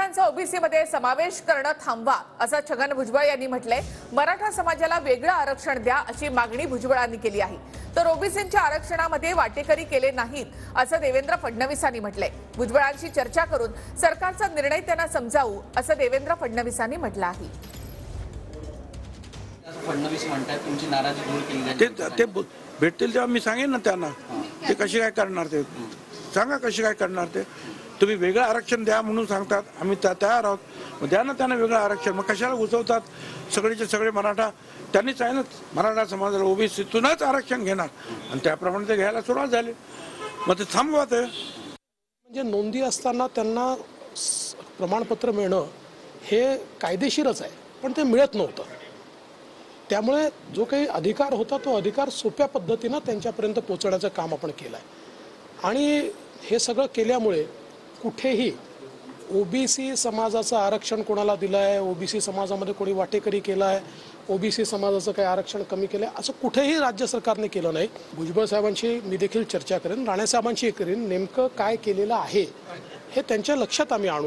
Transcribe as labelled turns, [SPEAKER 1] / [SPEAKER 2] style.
[SPEAKER 1] भुजबळांचा OBC मध्ये समावेश करणं थांबवा असं छगन भुजबळ यांनी म्हटलंय। मराठा समाजाला वेगळं आरक्षण द्या अशी मागणी भुजबळांनी केली आहे। तर ओबीसींच्या आरक्षणामध्ये वाटेकरी केले नाहीत असं देवेंद्र फडणवीसांनी म्हटलंय। भुजबळांशी चर्चा करून सरकारचा निर्णय त्यांना समजावू असं देवेंद्र फडणवीसांनी म्हटलं आहे।
[SPEAKER 2] फडणवीस म्हणतात तुमची नाराजी दूर केली
[SPEAKER 3] ते भेटतील तेव्हा मी सांगेन ना त्यांना ते कशी काय करणार ते सांगा कशी काय करणार ते। तुम्ही वेगळं आरक्षण द्या म्हणून सांगतात, आम्ही तयार आहोत, मग द्या ना त्यांना वेगळं आरक्षण। मग कशाला घुसवतात सगळेचे सगळे मराठा? त्यांनीच आहे ना मराठा समाजाला ओबीसीतूनच आरक्षण घेणार आणि त्याप्रमाणे ते घ्यायला सुरुवात झाली, मग ते थांबवा ते।
[SPEAKER 4] म्हणजे नोंदी असताना त्यांना प्रमाणपत्र मिळणं हे कायदेशीरच आहे, पण ते मिळत नव्हतं। त्यामुळे जो काही अधिकार होता तो अधिकार सोप्या पद्धतीनं त्यांच्यापर्यंत पोहोचवण्याचं काम आपण केलं आहे। आणि हे सगळं केल्यामुळे कुठेही ओबीसी समाजाचं आरक्षण कोणाला दिलं आहे, ओबीसी समाजामध्ये कोणी वाटेकरी केला आहे, ओबीसी समाजाचं काही आरक्षण कमी केलं आहे असं कुठेही राज्य सरकारने केलं नाही। भुजबळ साहेबांशी मी देखील चर्चा करेन, राणे साहेबांशी करेन, नेमकं काय केलेलं आहे हे त्यांच्या लक्षात आम्ही आणू।